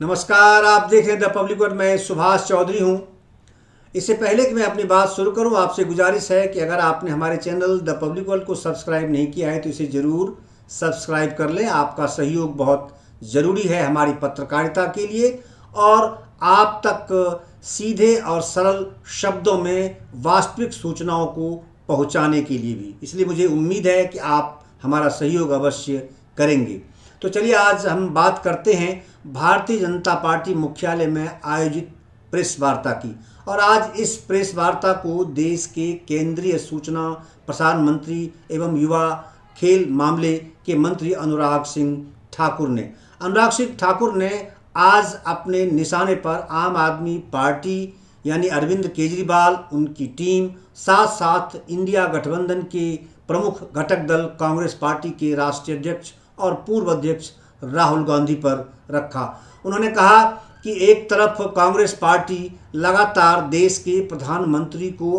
नमस्कार, आप देख रहे हैं द पब्लिक वर्ड। मैं सुभाष चौधरी हूं। इससे पहले कि मैं अपनी बात शुरू करूं, आपसे गुजारिश है कि अगर आपने हमारे चैनल द पब्लिक वर्ड को सब्सक्राइब नहीं किया है तो इसे ज़रूर सब्सक्राइब कर लें। आपका सहयोग बहुत ज़रूरी है हमारी पत्रकारिता के लिए और आप तक सीधे और सरल शब्दों में वास्तविक सूचनाओं को पहुंचाने के लिए भी। इसलिए मुझे उम्मीद है कि आप हमारा सहयोग अवश्य करेंगे। तो चलिए आज हम बात करते हैं भारतीय जनता पार्टी मुख्यालय में आयोजित प्रेस वार्ता की। और आज इस प्रेस वार्ता को देश के केंद्रीय सूचना प्रसारण मंत्री एवं युवा खेल मामले के मंत्री अनुराग सिंह ठाकुर ने आज अपने निशाने पर आम आदमी पार्टी यानी अरविंद केजरीवाल, उनकी टीम, साथ साथ इंडिया गठबंधन के प्रमुख घटक दल कांग्रेस पार्टी के राष्ट्रीय अध्यक्ष और पूर्व अध्यक्ष राहुल गांधी पर रखा। उन्होंने कहा कि एक तरफ कांग्रेस पार्टी लगातार देश के प्रधानमंत्री को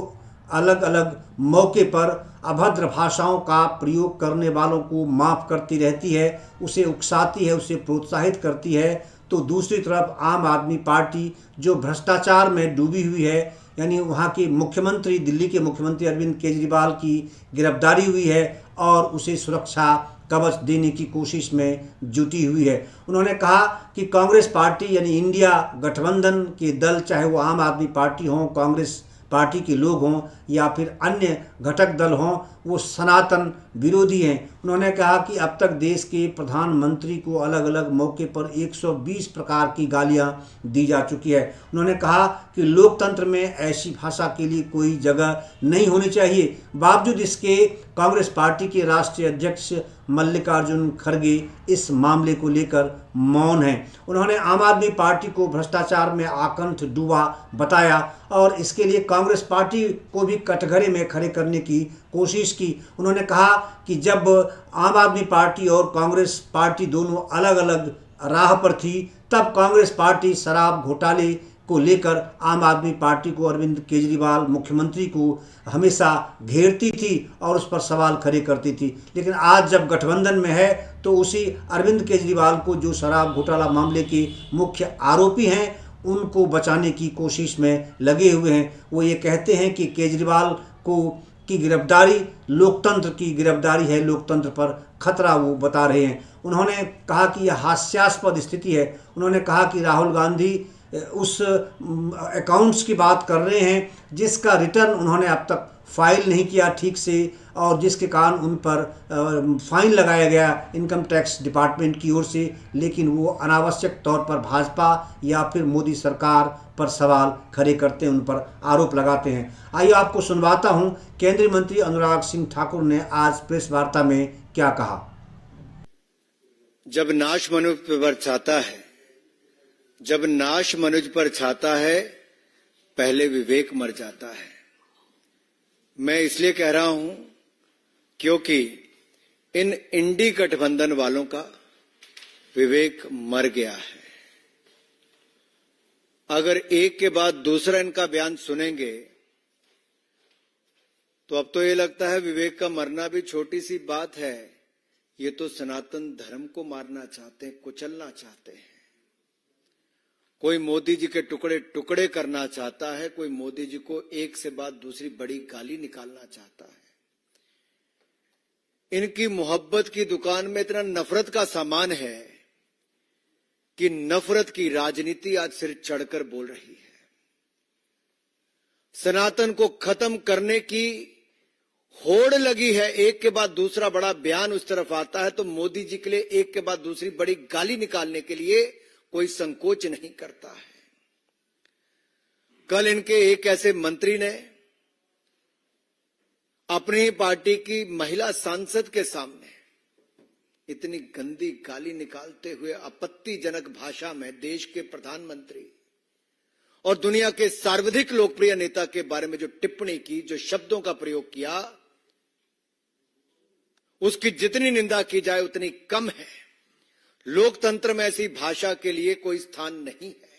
अलग अलग मौके पर अभद्र भाषाओं का प्रयोग करने वालों को माफ़ करती रहती है, उसे उकसाती है, उसे प्रोत्साहित करती है, तो दूसरी तरफ आम आदमी पार्टी जो भ्रष्टाचार में डूबी हुई है, यानी वहाँ के मुख्यमंत्री, दिल्ली के मुख्यमंत्री अरविंद केजरीवाल की गिरफ्तारी हुई है और उसे सुरक्षा कवच देने की कोशिश में जुटी हुई है। उन्होंने कहा कि कांग्रेस पार्टी यानी इंडिया गठबंधन के दल, चाहे वो आम आदमी पार्टी हों, कांग्रेस पार्टी के लोग हों या फिर अन्य घटक दल हों, वो सनातन विरोधी हैं। उन्होंने कहा कि अब तक देश के प्रधानमंत्री को अलग अलग मौके पर 120 प्रकार की गालियां दी जा चुकी है। उन्होंने कहा कि लोकतंत्र में ऐसी भाषा के लिए कोई जगह नहीं होनी चाहिए। बावजूद इसके कांग्रेस पार्टी के राष्ट्रीय अध्यक्ष मल्लिकार्जुन खड़गे इस मामले को लेकर मौन हैं। उन्होंने आम आदमी पार्टी को भ्रष्टाचार में आकंठ डूबा बताया और इसके लिए कांग्रेस पार्टी को भी कटघरे में खड़े करने की कोशिश की। उन्होंने कहा कि जब आम आदमी पार्टी और कांग्रेस पार्टी दोनों अलग अलग राह पर थी, तब कांग्रेस पार्टी शराब घोटाले को लेकर आम आदमी पार्टी को, अरविंद केजरीवाल मुख्यमंत्री को हमेशा घेरती थी और उस पर सवाल खड़े करती थी। लेकिन आज जब गठबंधन में है तो उसी अरविंद केजरीवाल को, जो शराब घोटाला मामले के मुख्य आरोपी हैं, उनको बचाने की कोशिश में लगे हुए हैं। वो ये कहते हैं कि केजरीवाल की गिरफ्तारी लोकतंत्र की गिरफ्तारी है, लोकतंत्र पर खतरा वो बता रहे हैं। उन्होंने कहा कि यह हास्यास्पद स्थिति है। उन्होंने कहा कि राहुल गांधी उस अकाउंट्स की बात कर रहे हैं जिसका रिटर्न उन्होंने अब तक फाइल नहीं किया ठीक से और जिसके कारण उन पर फाइन लगाया गया इनकम टैक्स डिपार्टमेंट की ओर से, लेकिन वो अनावश्यक तौर पर भाजपा या फिर मोदी सरकार पर सवाल खड़े करते हैं, उन पर आरोप लगाते हैं। आइए आपको सुनवाता हूं केंद्रीय मंत्री अनुराग सिंह ठाकुर ने आज प्रेस वार्ता में क्या कहा। जब नाश मनुज पर छाता है पहले विवेक मर जाता है। मैं इसलिए कह रहा हूं क्योंकि इन इंडी गठबंधन वालों का विवेक मर गया है। अगर एक के बाद दूसरा इनका बयान सुनेंगे तो अब तो ये लगता है विवेक का मरना भी छोटी सी बात है। ये तो सनातन धर्म को मारना चाहते हैं, कुचलना चाहते हैं। कोई मोदी जी के टुकड़े टुकड़े करना चाहता है, कोई मोदी जी को एक से बाद दूसरी बड़ी गाली निकालना चाहता है। इनकी मोहब्बत की दुकान में इतना नफरत का सामान है कि नफरत की राजनीति आज सिर चढ़कर बोल रही है। सनातन को खत्म करने की होड़ लगी है। एक के बाद दूसरा बड़ा बयान उस तरफ आता है तो मोदी जी के लिए एक के बाद दूसरी बड़ी गाली निकालने के लिए कोई संकोच नहीं करता है। कल इनके एक ऐसे मंत्री ने अपनी पार्टी की महिला सांसद के सामने इतनी गंदी गाली निकालते हुए आपत्तिजनक भाषा में देश के प्रधानमंत्री और दुनिया के सर्वाधिक लोकप्रिय नेता के बारे में जो टिप्पणी की, जो शब्दों का प्रयोग किया, उसकी जितनी निंदा की जाए उतनी कम है। लोकतंत्र में ऐसी भाषा के लिए कोई स्थान नहीं है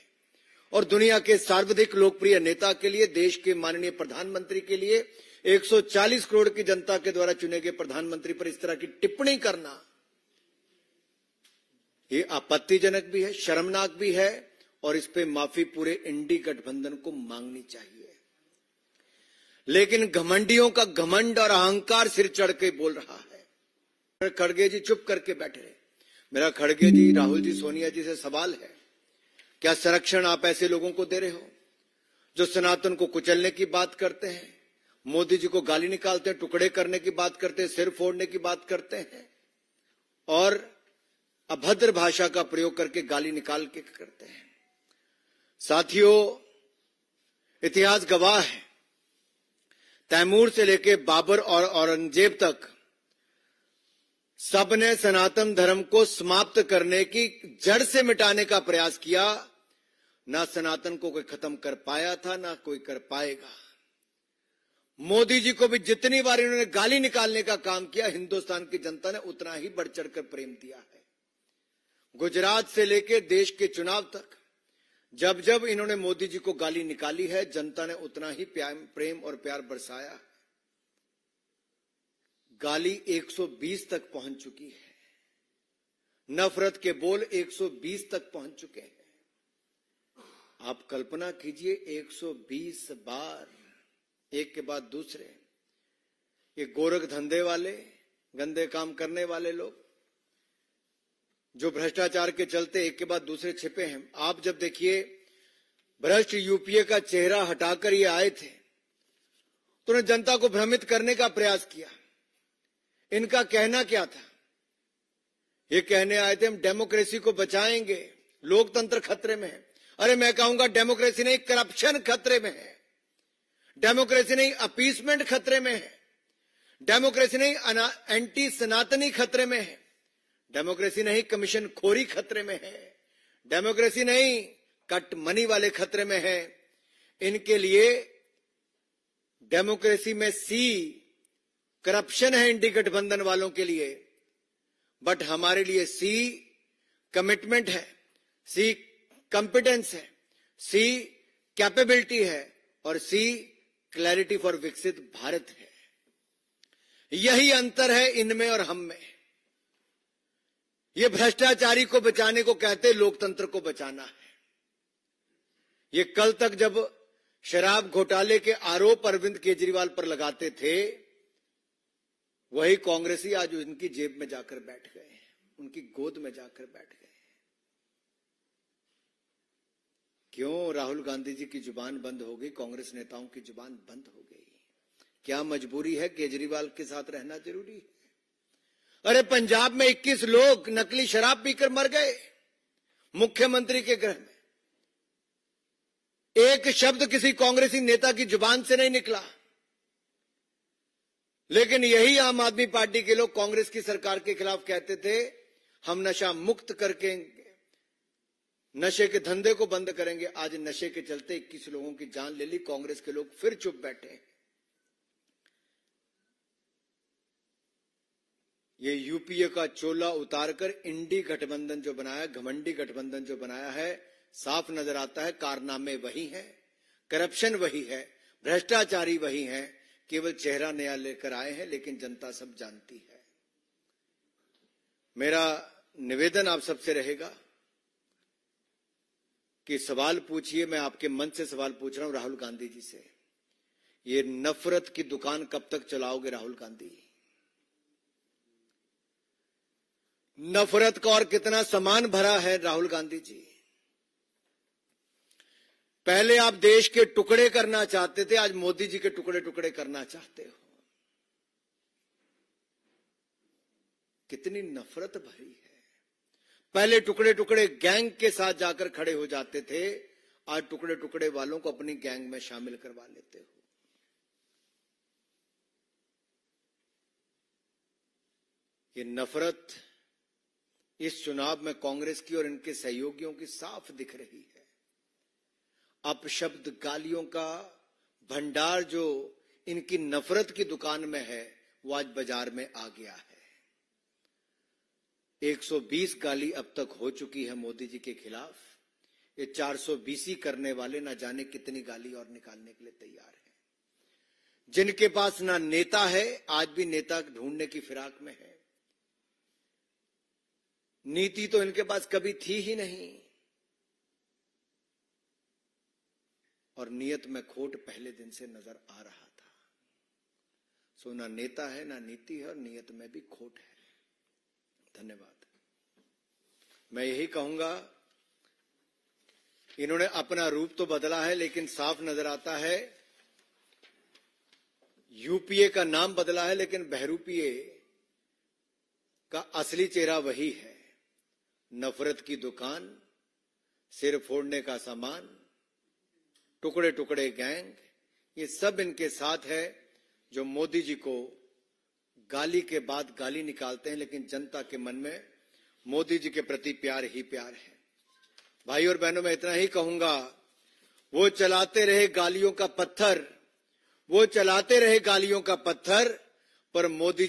और दुनिया के सर्वाधिक लोकप्रिय नेता के लिए, देश के माननीय प्रधानमंत्री के लिए, 140 करोड़ की जनता के द्वारा चुने गए प्रधानमंत्री पर इस तरह की टिप्पणी करना ये आपत्तिजनक भी है, शर्मनाक भी है और इस पे माफी पूरे इंडी गठबंधन को मांगनी चाहिए। लेकिन घमंडियों का घमंड और अहंकार सिर चढ़ के बोल रहा है। खड़गे जी चुप करके बैठे रहे। मेरा खड़गे जी, राहुल जी, सोनिया जी से सवाल है, क्या संरक्षण आप ऐसे लोगों को दे रहे हो जो सनातन को कुचलने की बात करते हैं, मोदी जी को गाली निकालते हैं, टुकड़े करने की बात करते हैं, सिर फोड़ने की बात करते हैं और अभद्र भाषा का प्रयोग करके गाली निकाल के करते हैं। साथियों, इतिहास गवाह है, तैमूर से लेकर बाबर और औरंगजेब तक सबने सनातन धर्म को समाप्त करने की, जड़ से मिटाने का प्रयास किया। ना सनातन को कोई खत्म कर पाया था, ना कोई कर पाएगा। मोदी जी को भी जितनी बार इन्होंने गाली निकालने का काम किया, हिंदुस्तान की जनता ने उतना ही बढ़ चढ़कर प्रेम दिया है। गुजरात से लेकर देश के चुनाव तक जब जब इन्होंने मोदी जी को गाली निकाली है, जनता ने उतना ही प्रेम और प्यार बरसाया। गाली 120 तक पहुंच चुकी है, नफरत के बोल 120 तक पहुंच चुके हैं। आप कल्पना कीजिए, 120 बार, एक के बाद दूसरे, ये गोरख धंधे वाले, गंदे काम करने वाले लोग जो भ्रष्टाचार के चलते एक के बाद दूसरे छिपे हैं। आप जब देखिए, भ्रष्ट यूपीए का चेहरा हटाकर ये आए थे तो उन्होंने जनता को भ्रमित करने का प्रयास किया। इनका कहना क्या था? ये कहने आए थे हम डेमोक्रेसी को बचाएंगे, लोकतंत्र खतरे में है। अरे मैं कहूंगा, डेमोक्रेसी नहीं, करप्शन खतरे में है। डेमोक्रेसी नहीं, अपीसमेंट खतरे में है। डेमोक्रेसी नहीं, एंटी सनातनी खतरे में है। डेमोक्रेसी नहीं, कमीशन खोरी खतरे में है। डेमोक्रेसी नहीं, कट मनी वाले खतरे में है। इनके लिए डेमोक्रेसी में सी करप्शन है, इंडी गठबंधन वालों के लिए, बट हमारे लिए सी कमिटमेंट है, सी कॉम्पिटेंस है, सी कैपेबिलिटी है और सी क्लैरिटी फॉर विकसित भारत है। यही अंतर है इनमें और हम में। ये भ्रष्टाचारी को बचाने को कहते, लोकतंत्र को बचाना है। ये कल तक जब शराब घोटाले के आरोप अरविंद केजरीवाल पर लगाते थे, वही कांग्रेसी आज उनकी जेब में जाकर बैठ गए, उनकी गोद में जाकर बैठ गए। क्यों? राहुल गांधी जी की जुबान बंद हो गई, कांग्रेस नेताओं की जुबान बंद हो गई। क्या मजबूरी है? केजरीवाल के साथ रहना जरूरी है। अरे पंजाब में 21 लोग नकली शराब पीकर मर गए, मुख्यमंत्री के घर में। एक शब्द किसी कांग्रेसी नेता की जुबान से नहीं निकला। लेकिन यही आम आदमी पार्टी के लोग कांग्रेस की सरकार के खिलाफ कहते थे, हम नशा मुक्त करके नशे के धंधे को बंद करेंगे। आज नशे के चलते 21 लोगों की जान ले ली, कांग्रेस के लोग फिर चुप बैठे। ये यूपीए का चोला उतारकर इंडी गठबंधन जो बनाया, घमंडी गठबंधन जो बनाया है, साफ नजर आता है कारनामे वही हैं, करप्शन वही है, भ्रष्टाचारी वही हैं, केवल चेहरा नया लेकर आए हैं, लेकिन जनता सब जानती है। मेरा निवेदन आप सबसे रहेगा कि सवाल पूछिए। मैं आपके मन से सवाल पूछ रहा हूं राहुल गांधी जी से, ये नफरत की दुकान कब तक चलाओगे राहुल गांधी? नफरत का और कितना सामान भरा है राहुल गांधी जी? पहले आप देश के टुकड़े करना चाहते थे, आज मोदी जी के टुकड़े टुकड़े करना चाहते हो। कितनी नफरत भरी है। पहले टुकड़े टुकड़े गैंग के साथ जाकर खड़े हो जाते थे, आज टुकड़े टुकड़े वालों को अपनी गैंग में शामिल करवा लेते हो। ये नफरत इस चुनाव में कांग्रेस की और इनके सहयोगियों की साफ दिख रही है। अपशब्द, गालियों का भंडार जो इनकी नफरत की दुकान में है, वो आज बाजार में आ गया है। 120 गाली अब तक हो चुकी है मोदी जी के खिलाफ। ये 420 करने वाले ना जाने कितनी गाली और निकालने के लिए तैयार हैं। जिनके पास ना नेता है, आज भी नेता ढूंढने की फिराक में है। नीति तो इनके पास कभी थी ही नहीं, और नियत में खोट पहले दिन से नजर आ रहा था। सो ना नेता है ना नीति है, और नियत में भी खोट है। धन्यवाद। मैं यही कहूंगा, इन्होंने अपना रूप तो बदला है, लेकिन साफ नजर आता है यूपीए का नाम बदला है, लेकिन बहरूपीए का असली चेहरा वही है। नफरत की दुकान, सिर फोड़ने का सामान, टुकड़े टुकड़े गैंग, ये सब इनके साथ है, जो मोदी जी को गाली के बाद गाली निकालते हैं, लेकिन जनता के मन में मोदी जी के प्रति प्यार ही प्यार है। भाई और बहनों, मैं इतना ही कहूंगा, वो चलाते रहे गालियों का पत्थर, वो चलाते रहे गालियों का पत्थर, पर मोदी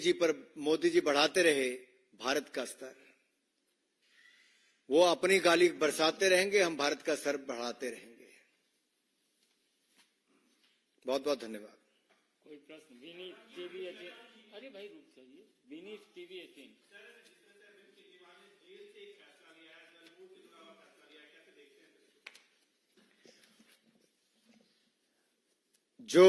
जी बढ़ाते रहे भारत का स्तर। वो अपनी गाली बरसाते रहेंगे, हम भारत का स्तर बढ़ाते रहेंगे। बहुत बहुत धन्यवाद। कोई प्रश्न? विनीत टीवी 18। अरे भाई रुक जाइए। विनीत टीवी 18। जो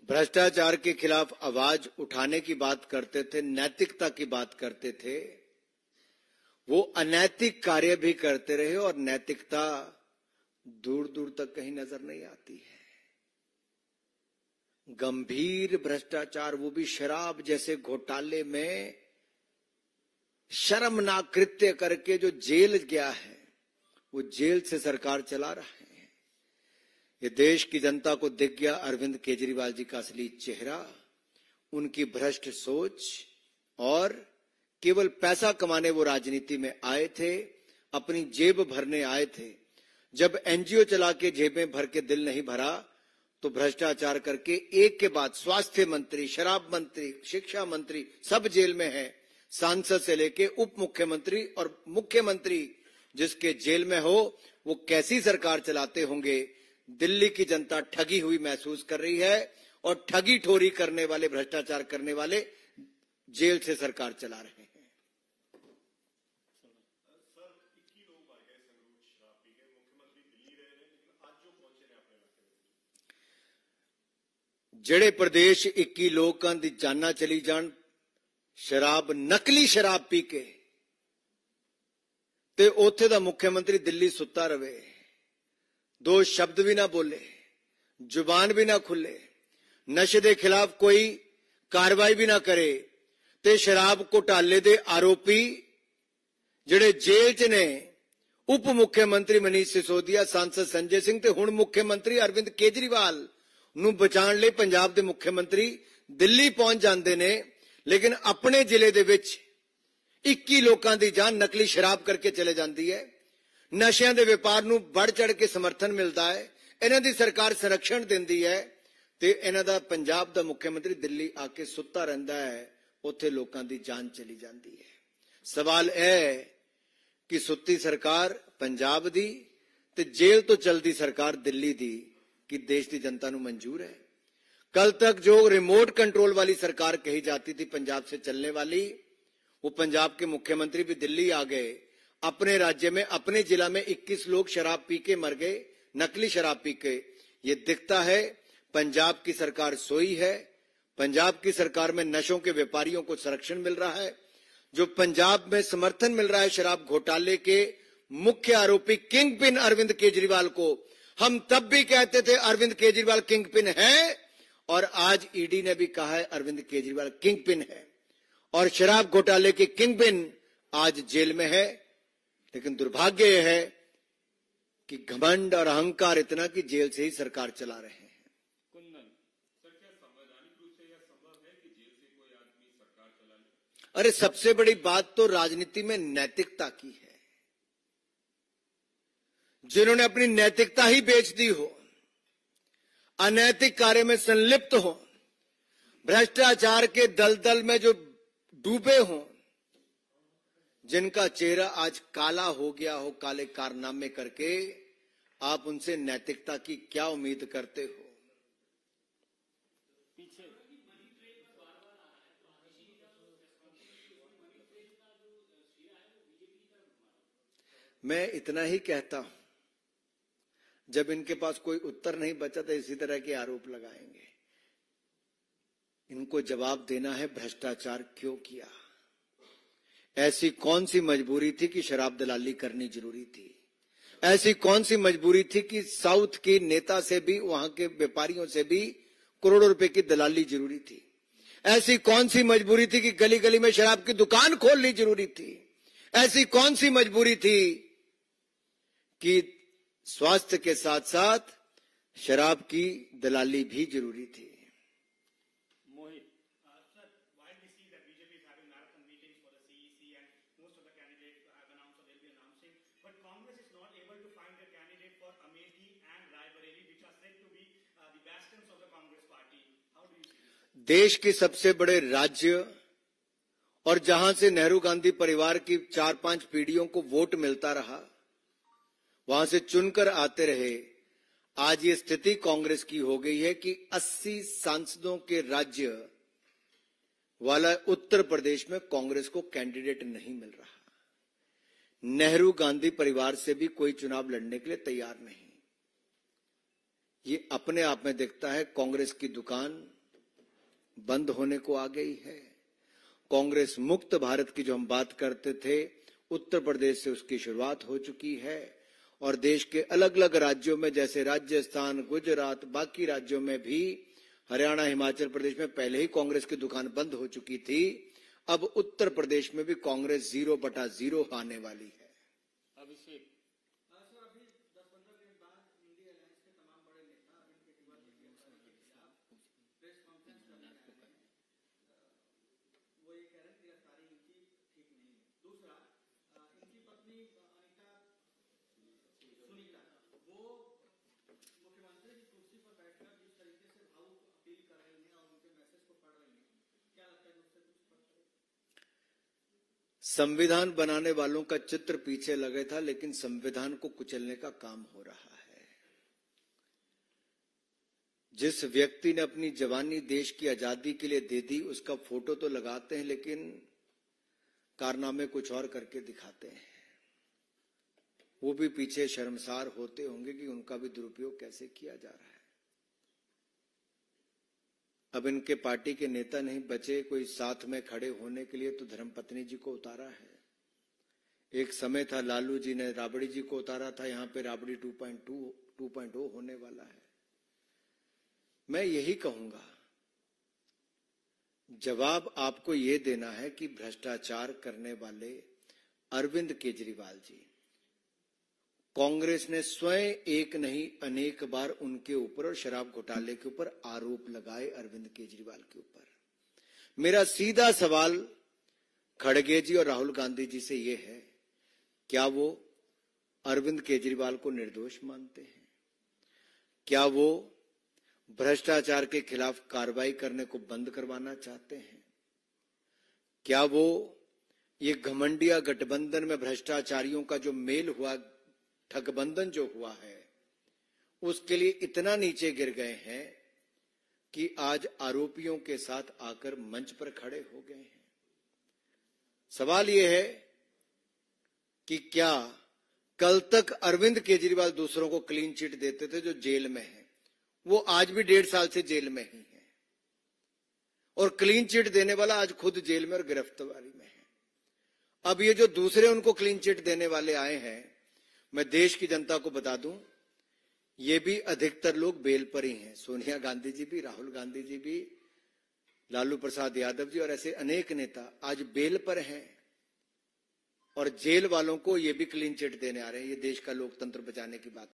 भ्रष्टाचार के खिलाफ आवाज उठाने की बात करते थे, नैतिकता की बात करते थे, वो अनैतिक कार्य भी करते रहे, और नैतिकता दूर दूर तक कहीं नजर नहीं आती है। गंभीर भ्रष्टाचार, वो भी शराब जैसे घोटाले में शर्मनाक कृत्य करके जो जेल गया है, वो जेल से सरकार चला रहा है। ये देश की जनता को दिख गया अरविंद केजरीवाल जी का असली चेहरा, उनकी भ्रष्ट सोच, और केवल पैसा कमाने वो राजनीति में आए थे, अपनी जेब भरने आए थे। जब एनजीओ चला के जेबें भर के दिल नहीं भरा, तो भ्रष्टाचार करके एक के बाद स्वास्थ्य मंत्री, शराब मंत्री, शिक्षा मंत्री सब जेल में है। सांसद से लेके उप मुख्यमंत्री और मुख्यमंत्री जिसके जेल में हो, वो कैसी सरकार चलाते होंगे। दिल्ली की जनता ठगी हुई महसूस कर रही है, और ठगी ठोरी करने वाले, भ्रष्टाचार करने वाले जेल से सरकार चला रहे हैं। ਜਿਹੜੇ ਪ੍ਰਦੇਸ਼ 21 ਲੋਕਾਂ ਦੀ ਜਾਨਾਂ ਚਲੀ ਜਾਣ ਸ਼ਰਾਬ, ਨਕਲੀ ਸ਼ਰਾਬ ਪੀ ਕੇ, ਤੇ ਉੱਥੇ ਦਾ ਮੁੱਖ ਮੰਤਰੀ ਦਿੱਲੀ ਸੁੱਤਾ ਰਵੇ, ਦੋ ਸ਼ਬਦ ਵੀ ਨਾ ਬੋਲੇ, ਜ਼ੁਬਾਨ ਵੀ ਨਾ ਖੁੱਲੇ, ਨਸ਼ੇ ਦੇ ਖਿਲਾਫ ਕੋਈ ਕਾਰਵਾਈ ਵੀ ਨਾ ਕਰੇ, ਤੇ ਸ਼ਰਾਬ ਘੁਟਾਲੇ ਦੇ ਆਰੋਪੀ ਜਿਹੜੇ ਜੇਲ੍ਹ 'ਚ ਨੇ, ਉਪ ਮੁੱਖ ਮੰਤਰੀ ਮਨੀਸ਼ ਸਿਸੋਦੀਆ, सांसद संजय सिंह, ਤੇ ਹੁਣ ਮੁੱਖ ਮੰਤਰੀ ਅਰਵਿੰਦ ਕੇਜਰੀਵਾਲ ਨੂੰ ਬਚਾਉਣ ਲਈ ਪੰਜਾਬ ਦੇ ਮੁੱਖ ਮੰਤਰੀ ਦਿੱਲੀ ਪਹੁੰਚ ਜਾਂਦੇ ਨੇ, ਲੇਕਿਨ ਆਪਣੇ ਜ਼ਿਲ੍ਹੇ ਦੇ ਵਿੱਚ 21 ਲੋਕਾਂ ਦੀ ਜਾਨ ਨਕਲੀ ਸ਼ਰਾਬ ਕਰਕੇ ਚਲੇ ਜਾਂਦੀ ਹੈ। ਨਸ਼ਿਆਂ ਦੇ ਵਪਾਰ ਨੂੰ ਵੱਧ ਚੜ ਕੇ ਸਮਰਥਨ ਮਿਲਦਾ ਹੈ, ਇਹਨਾਂ ਦੀ ਸਰਕਾਰ ਸੰਰक्षण ਦਿੰਦੀ ਹੈ, ਤੇ ਇਹਨਾਂ ਦਾ ਪੰਜਾਬ ਦਾ ਮੁੱਖ ਮੰਤਰੀ ਦਿੱਲੀ ਆ ਕੇ ਸੁੱਤਾ ਰਹਿੰਦਾ ਹੈ, ਉੱਥੇ ਲੋਕਾਂ ਦੀ ਜਾਨ ਚਲੀ ਜਾਂਦੀ ਹੈ। ਸਵਾਲ ਇਹ ਹੈ ਕਿ ਸੁੱਤੀ ਸਰਕਾਰ ਪੰਜਾਬ ਦੀ ਤੇ ਜੇਲ੍ਹ ਤੋਂ ਚਲਦੀ ਸਰਕਾਰ ਦਿੱਲੀ ਦੀ, कि देश की जनता को मंजूर है। कल तक जो रिमोट कंट्रोल वाली सरकार कही जाती थी पंजाब से चलने वाली, वो पंजाब के मुख्यमंत्री भी दिल्ली आ गए। अपने राज्य में, अपने जिला में 21 लोग शराब पी के मर गए, नकली शराब पी के। ये दिखता है पंजाब की सरकार सोई है। पंजाब की सरकार में नशों के व्यापारियों को संरक्षण मिल रहा है, जो पंजाब में समर्थन मिल रहा है शराब घोटाले के मुख्य आरोपी किंग पिन अरविंद केजरीवाल को। हम तब भी कहते थे अरविंद केजरीवाल किंग पिन है, और आज ईडी ने भी कहा है अरविंद केजरीवाल किंग पिन है, और शराब घोटाले के किंग पिन आज जेल में है। लेकिन दुर्भाग्य यह है कि घमंड और अहंकार इतना कि जेल से ही सरकार चला रहे हैं। कुंदन सर, क्या संवैधानिक रूप से यह संभव है कि जेल से कोई आदमी सरकार चला ले? अरे सबसे बड़ी बात तो राजनीति में नैतिकता की है। जिन्होंने अपनी नैतिकता ही बेच दी हो, अनैतिक कार्य में संलिप्त हो, भ्रष्टाचार के दलदल में जो डूबे हो, जिनका चेहरा आज काला हो गया हो काले कारनामे करके, आप उनसे नैतिकता की क्या उम्मीद करते हो? मैं इतना ही कहता हूं, जब इनके पास कोई उत्तर नहीं बचा तो इसी तरह के आरोप लगाएंगे। इनको जवाब देना है भ्रष्टाचार क्यों किया, ऐसी कौन सी मजबूरी थी कि शराब दलाली करनी जरूरी थी, ऐसी कौन सी मजबूरी थी कि साउथ के नेता से भी, वहां के व्यापारियों से भी करोड़ों रुपए की दलाली जरूरी थी, ऐसी कौन सी मजबूरी थी कि गली गली में शराब की दुकान खोलनी जरूरी थी, ऐसी कौन सी मजबूरी थी कि स्वास्थ्य के साथ साथ शराब की दलाली भी जरूरी थी। मोहित, Sir, while we see that BJP is having marathon meetings for the CEC and most of the candidates have announced or they'll be announcing, but Congress is not able to find a candidate for Amethi and Raebareli, which are said to be the bastions of the Congress party. How do you see this? देश के सबसे बड़े राज्य और जहां से नेहरू गांधी परिवार की 4-5 पीढ़ियों को वोट मिलता रहा, वहां से चुनकर आते रहे, आज ये स्थिति कांग्रेस की हो गई है कि 80 सांसदों के राज्य वाला उत्तर प्रदेश में कांग्रेस को कैंडिडेट नहीं मिल रहा। नेहरू गांधी परिवार से भी कोई चुनाव लड़ने के लिए तैयार नहीं। ये अपने आप में दिखता है कांग्रेस की दुकान बंद होने को आ गई है। कांग्रेस मुक्त भारत की जो हम बात करते थे, उत्तर प्रदेश से उसकी शुरुआत हो चुकी है और देश के अलग अलग राज्यों में जैसे राजस्थान, गुजरात, बाकी राज्यों में भी, हरियाणा, हिमाचल प्रदेश में पहले ही कांग्रेस की दुकान बंद हो चुकी थी। अब उत्तर प्रदेश में भी कांग्रेस 0/0 आने वाली है। अभिषेक, सर, अभी 10-15 दिन बाद इंडी अलायंस के तमाम बड़े नेता अरविंद केजरीवाल के खिलाफ प्रेस कॉन्फ्रेंस करने आए हैं। वो ये कह रहे हैं गिरफ्तारी इनकी ठीक नहीं है। दूसरा, इनकी पत्नी अनीता सुनीता, वो मुख्यमंत्री की कुर्सी पर बैठकर जिस तरीके से भावुक अपील कर रही हैं और उनके मैसेज को पढ़ रही हैं, क्या लगता है उससे कुछ फर्क पड़ेगा? संविधान बनाने वालों का चित्र पीछे लगे था, लेकिन संविधान को कुचलने का काम हो रहा है। जिस व्यक्ति ने अपनी जवानी देश की आजादी के लिए दे दी, उसका फोटो तो लगाते हैं, लेकिन कारनामे कुछ और करके दिखाते हैं। वो भी पीछे शर्मसार होते होंगे कि उनका भी दुरुपयोग कैसे किया जा रहा है। अब इनके पार्टी के नेता नहीं बचे कोई साथ में खड़े होने के लिए, तो धर्मपत्नी जी को उतारा है। एक समय था लालू जी ने राबड़ी जी को उतारा था, यहां पे राबड़ी 2.0 होने वाला है। मैं यही कहूंगा, जवाब आपको यह देना है कि भ्रष्टाचार करने वाले अरविंद केजरीवाल जी, कांग्रेस ने स्वयं एक नहीं अनेक बार उनके ऊपर और शराब घोटाले के ऊपर आरोप लगाए अरविंद केजरीवाल के ऊपर। मेरा सीधा सवाल खड़गे जी और राहुल गांधी जी से यह है, क्या वो अरविंद केजरीवाल को निर्दोष मानते हैं? क्या वो भ्रष्टाचार के खिलाफ कार्रवाई करने को बंद करवाना चाहते हैं? क्या वो ये घमंडिया गठबंधन में भ्रष्टाचारियों का जो मेल हुआ, ठगबंधन जो हुआ है, उसके लिए इतना नीचे गिर गए हैं कि आज आरोपियों के साथ आकर मंच पर खड़े हो गए हैं? सवाल यह है कि क्या कल तक अरविंद केजरीवाल दूसरों को क्लीन चिट देते थे जो जेल में हैं, वो आज भी 1.5 साल से जेल में ही है, और क्लीन चिट देने वाला आज खुद जेल में और गिरफ्तारी में है। अब ये जो दूसरे उनको क्लीन चिट देने वाले आए हैं, मैं देश की जनता को बता दूं, ये भी अधिकतर लोग बेल पर ही हैं। सोनिया गांधी जी भी, राहुल गांधी जी भी, लालू प्रसाद यादव जी और ऐसे अनेक नेता आज बेल पर हैं, और जेल वालों को ये भी क्लीन चिट देने आ रहे हैं। ये देश का लोकतंत्र बचाने की बात